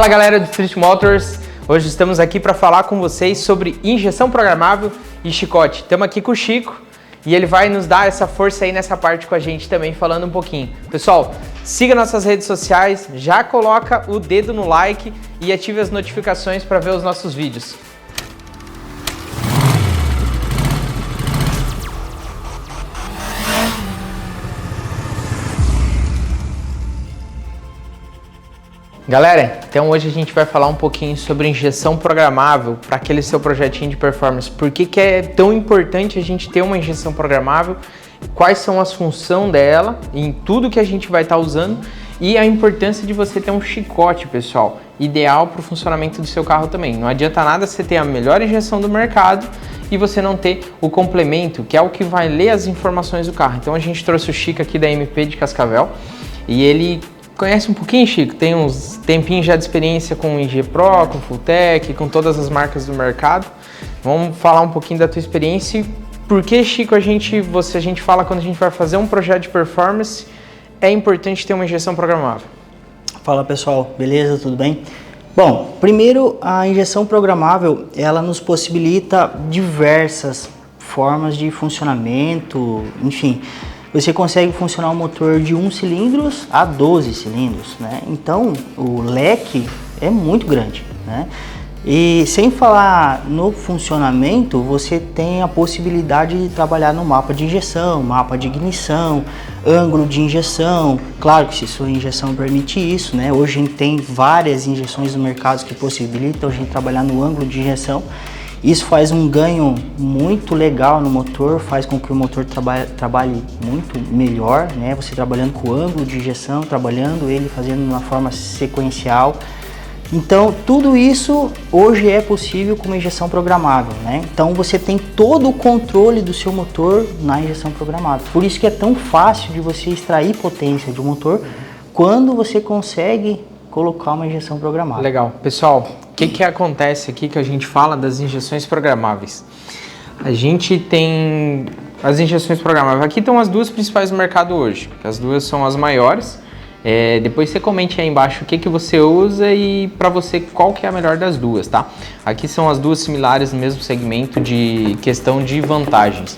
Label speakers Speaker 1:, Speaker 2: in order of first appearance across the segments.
Speaker 1: Fala galera do Street Motors, hoje estamos aqui para falar com vocês sobre injeção programável e chicote. Estamos aqui com o Chico e ele vai nos dar essa força aí nessa parte com a gente também, falando um pouquinho. Pessoal, siga nossas redes sociais, já coloca o dedo no like e ative as notificações para ver os nossos vídeos. Galera, então hoje a gente vai falar um pouquinho sobre injeção programável para aquele seu projetinho de performance. Por que é tão importante a gente ter uma injeção programável, quais são as funções dela em tudo que a gente vai estar usando e a importância de você ter um chicote, pessoal, ideal para o funcionamento do seu carro também. Não adianta nada você ter a melhor injeção do mercado e você não ter o complemento, que é o que vai ler as informações do carro. Então a gente trouxe o Chico aqui da MP de Cascavel e ele conhece um pouquinho, Chico? Tem uns tempinhos já de experiência com o IG Pro, com o Fulltech, com todas as marcas do mercado. Vamos falar um pouquinho da tua experiência. Por que, Chico, a gente fala quando a gente vai fazer um projeto de performance, é importante ter uma injeção programável?
Speaker 2: Fala pessoal, beleza? Tudo bem? Bom, primeiro a injeção programável, ela nos possibilita diversas formas de funcionamento, enfim. Você consegue funcionar um motor de 1 cilindro a 12 cilindros, né? Então, o leque é muito grande, né? E sem falar no funcionamento, você tem a possibilidade de trabalhar no mapa de injeção, mapa de ignição, ângulo de injeção. Claro que se sua injeção permite isso, né? Hoje a gente tem várias injeções no mercado que possibilitam a gente trabalhar no ângulo de injeção. Isso faz um ganho muito legal no motor, faz com que o motor trabalhe muito melhor, né? Você trabalhando com o ângulo de injeção, trabalhando ele, fazendo de uma forma sequencial. Então, tudo isso hoje é possível com uma injeção programável, né? Então, você tem todo o controle do seu motor na injeção programável. Por isso que é tão fácil de você extrair potência de um motor quando você consegue colocar uma injeção programável.
Speaker 1: Legal. Pessoal, o que acontece aqui que a gente fala das injeções programáveis? A gente tem as injeções programáveis. Aqui estão as duas principais do mercado hoje, que as duas são as maiores. Depois você comente aí embaixo o que você usa e para você qual que é a melhor das duas, tá? Aqui são as duas similares no mesmo segmento de questão de vantagens.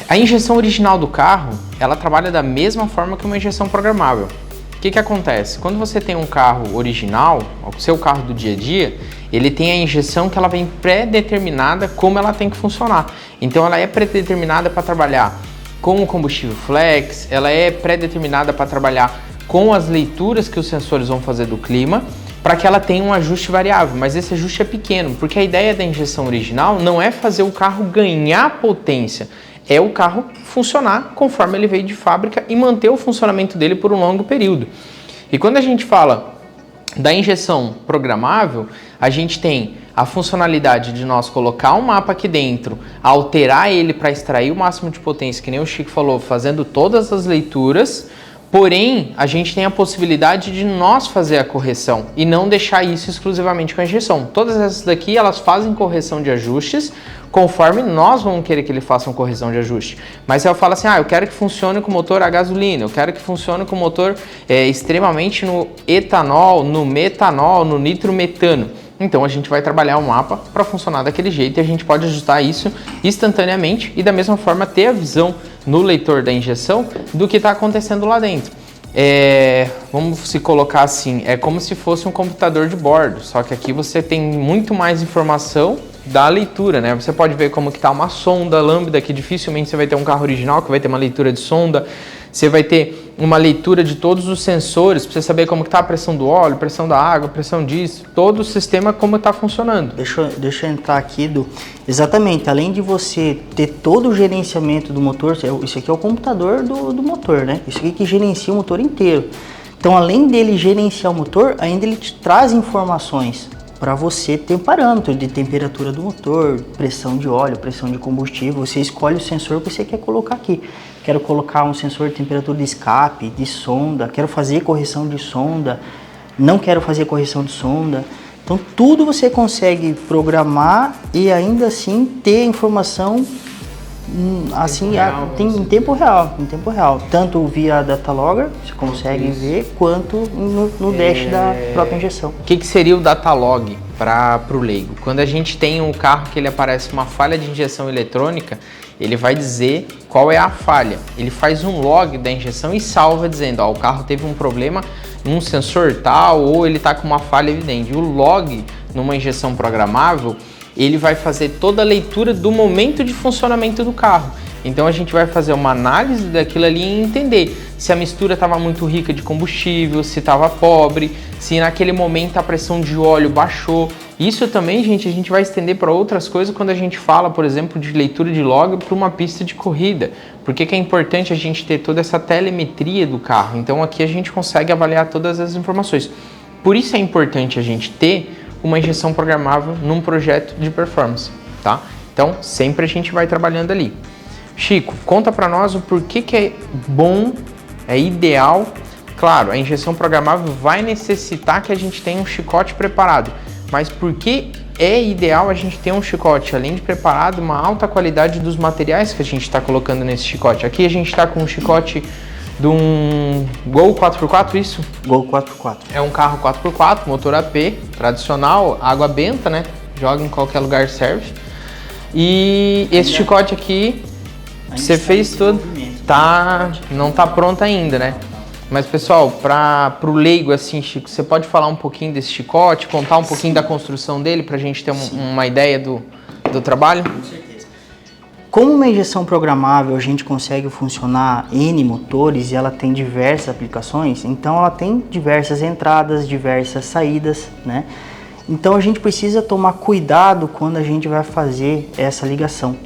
Speaker 1: A injeção original do carro, ela trabalha da mesma forma que uma injeção programável. O que acontece? Quando você tem um carro original, o seu carro do dia a dia, ele tem a injeção que ela vem pré-determinada como ela tem que funcionar. Então ela é pré-determinada para trabalhar com o combustível flex, ela é pré-determinada para trabalhar com as leituras que os sensores vão fazer do clima, para que ela tenha um ajuste variável, mas esse ajuste é pequeno, porque a ideia da injeção original não é fazer o carro ganhar potência, é o carro funcionar conforme ele veio de fábrica e manter o funcionamento dele por um longo período. E quando a gente fala da injeção programável, a gente tem a funcionalidade de nós colocar um mapa aqui dentro, alterar ele para extrair o máximo de potência, que nem o Chico falou, fazendo todas as leituras, porém a gente tem a possibilidade de nós fazer a correção e não deixar isso exclusivamente com a injeção. Todas essas daqui, elas fazem correção de ajustes, conforme nós vamos querer que ele faça uma correção de ajuste. Mas eu falo assim, eu quero que funcione com motor a gasolina, eu quero que funcione com motor extremamente no etanol, no metanol, no nitrometano. Então a gente vai trabalhar o mapa para funcionar daquele jeito e a gente pode ajustar isso instantaneamente e da mesma forma ter a visão no leitor da injeção do que está acontecendo lá dentro. Vamos se colocar assim, é como se fosse um computador de bordo, só que aqui você tem muito mais informação da leitura, né? Você pode ver como que tá uma sonda lambda, que dificilmente você vai ter um carro original que vai ter uma leitura de sonda. Você vai ter uma leitura de todos os sensores para você saber como que tá a pressão do óleo, pressão da água, pressão disso, todo o sistema como está funcionando.
Speaker 2: Deixa eu entrar aqui, exatamente, além de você ter todo o gerenciamento do motor, isso aqui é o computador do motor, né? Isso aqui que gerencia o motor inteiro. Então, além dele gerenciar o motor, ainda ele te traz informações para você ter um parâmetro de temperatura do motor, pressão de óleo, pressão de combustível. Você escolhe o sensor que você quer colocar aqui. Quero colocar um sensor de temperatura de escape, de sonda, quero fazer correção de sonda, não quero fazer correção de sonda. Então tudo você consegue programar e ainda assim ter informação Assim,
Speaker 1: real,
Speaker 2: tem em tempo real, tanto via Datalogger, você consegue ver, quanto no dash da própria injeção.
Speaker 1: O que seria o Datalog para o leigo? Quando a gente tem um carro que ele aparece uma falha de injeção eletrônica, ele vai dizer qual é a falha. Ele faz um log da injeção e salva dizendo, ó, o carro teve um problema num sensor tal ou ele está com uma falha evidente. O log numa injeção programável, ele vai fazer toda a leitura do momento de funcionamento do carro. Então a gente vai fazer uma análise daquilo ali e entender se a mistura estava muito rica de combustível, se estava pobre, se naquele momento a pressão de óleo baixou. Isso também, gente, a gente vai estender para outras coisas quando a gente fala, por exemplo, de leitura de log para uma pista de corrida. Por que é importante a gente ter toda essa telemetria do carro? Então aqui a gente consegue avaliar todas as informações. Por isso é importante a gente ter uma injeção programável num projeto de performance, tá? Então sempre a gente vai trabalhando ali. Chico, conta para nós o porquê que é bom, é ideal. Claro, a injeção programável vai necessitar que a gente tenha um chicote preparado, mas por que é ideal a gente ter um chicote, além de preparado, uma alta qualidade dos materiais que a gente está colocando nesse chicote? Aqui a gente está com um chicote de um Gol 4x4, isso?
Speaker 2: Gol 4x4.
Speaker 1: É um carro 4x4, motor AP, tradicional, água benta, né? Joga em qualquer lugar, serve. E esse chicote aqui, você fez tudo, não tá pronto ainda, né? Mas pessoal, para o leigo assim, Chico, você pode falar um pouquinho desse chicote, contar um pouquinho da construção dele para a gente ter uma ideia do trabalho?
Speaker 2: Com certeza. Como uma injeção programável a gente consegue funcionar N motores e ela tem diversas aplicações, então ela tem diversas entradas, diversas saídas, né? Então a gente precisa tomar cuidado quando a gente vai fazer essa ligação.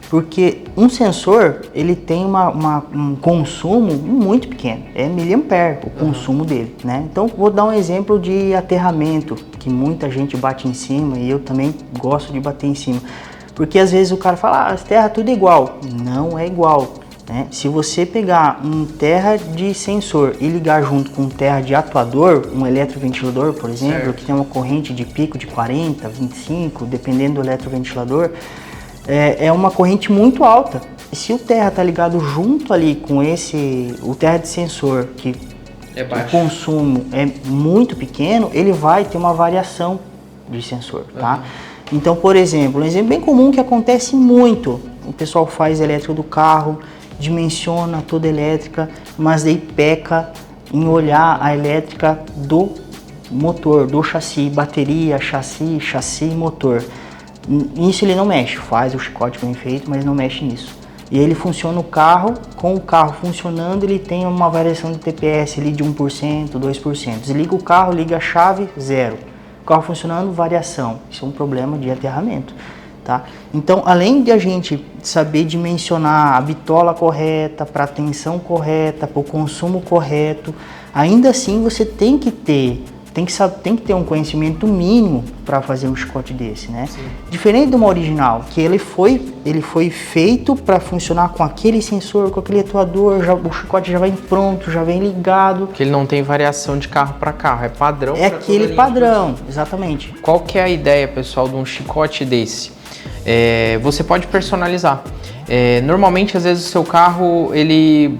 Speaker 2: Porque um sensor, ele tem um consumo muito pequeno, é miliampere o consumo dele, né? Então, vou dar um exemplo de aterramento, que muita gente bate em cima e eu também gosto de bater em cima. Porque às vezes o cara fala, as terras tudo é igual. Não é igual, né? Se você pegar um terra de sensor e ligar junto com terra de atuador, um eletroventilador, por exemplo, que tem uma corrente de pico de 40, 25, dependendo do eletroventilador, é uma corrente muito alta. E se o terra está ligado junto ali com o terra de sensor, que o consumo é muito pequeno, ele vai ter uma variação de sensor, tá? Então, por exemplo, um exemplo bem comum que acontece muito, o pessoal faz elétrica do carro, dimensiona toda a elétrica, mas daí peca em olhar a elétrica do motor, do chassi, bateria, chassi e motor. Nisso ele não mexe, faz o chicote bem feito, mas não mexe nisso. E ele funciona o carro, com o carro funcionando, ele tem uma variação de TPS ali de 1%, 2%. Desliga o carro, liga a chave, zero. O carro funcionando, variação. Isso é um problema de aterramento, tá? Então, além de a gente saber dimensionar a bitola correta, para a tensão correta, para o consumo correto, ainda assim você tem que ter um conhecimento mínimo para fazer um chicote desse, né? Sim. Diferente de uma original, que ele foi feito para funcionar com aquele sensor, com aquele atuador, o chicote já vem pronto, já vem ligado.
Speaker 1: Que ele não tem variação de carro para carro, é padrão.
Speaker 2: É aquele padrão, exatamente.
Speaker 1: Qual que é a ideia, pessoal, de um chicote desse? Você pode personalizar. Normalmente, às vezes, o seu carro,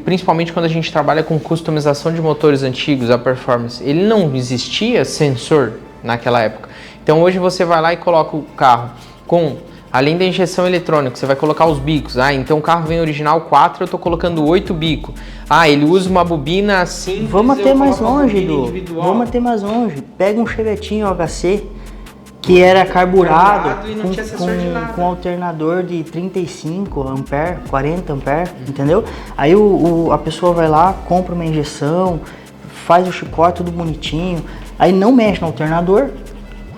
Speaker 1: principalmente quando a gente trabalha com customização de motores antigos, a performance, ele não existia sensor naquela época. Então, hoje você vai lá e coloca o carro com, além da injeção eletrônica, você vai colocar os bicos. Então o carro vem original 4, eu estou colocando 8 bicos. Ele usa uma bobina assim.
Speaker 2: Vamos até mais longe, Edu. Vamos até mais longe. Pega um chevetinho HC, que era carburado com alternador de 35 ampere, 40 ampere, entendeu? Aí a pessoa vai lá, compra uma injeção, faz o chicote tudo bonitinho, aí não mexe no alternador.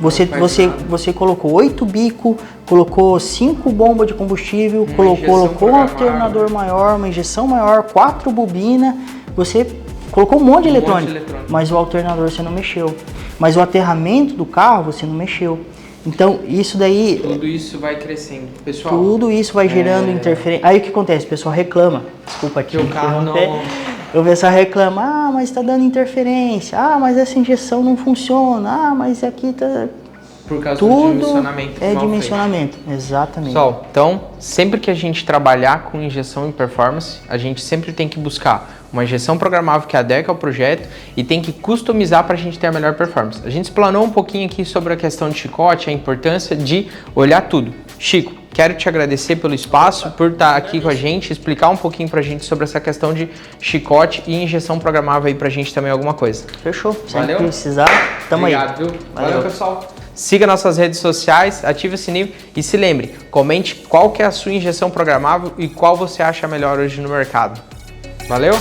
Speaker 2: Você colocou 8 bicos, colocou 5 bombas de combustível, colocou um alternador maior, uma injeção maior, 4 bobinas, você colocou um monte de eletrônica, mas o alternador você não mexeu. Mas o aterramento do carro você não mexeu. Então, isso daí...
Speaker 1: Tudo isso vai crescendo. Pessoal,
Speaker 2: tudo isso vai gerando interferência. Aí o que acontece? O pessoal reclama. Desculpa aqui.
Speaker 1: O carro não...
Speaker 2: O pessoal reclama, mas está dando interferência. Mas essa injeção não funciona. Mas aqui tá...
Speaker 1: Por causa do
Speaker 2: Tudo
Speaker 1: dimensionamento
Speaker 2: é
Speaker 1: mal
Speaker 2: dimensionamento, exatamente.
Speaker 1: Pessoal, então, sempre que a gente trabalhar com injeção em performance, a gente sempre tem que buscar uma injeção programável que adeque ao projeto e tem que customizar para a gente ter a melhor performance. A gente explanou um pouquinho aqui sobre a questão de chicote, a importância de olhar tudo. Chico, quero te agradecer pelo espaço, por estar aqui com a gente, explicar um pouquinho para a gente sobre essa questão de chicote e injeção programável aí para a gente também alguma coisa.
Speaker 2: Fechou. Sempre
Speaker 1: Valeu?
Speaker 2: que precisar, tamo aí.
Speaker 1: Obrigado, viu? Valeu, pessoal. Siga nossas redes sociais, ative o sininho e se lembre, comente qual que é a sua injeção programável e qual você acha melhor hoje no mercado. Valeu?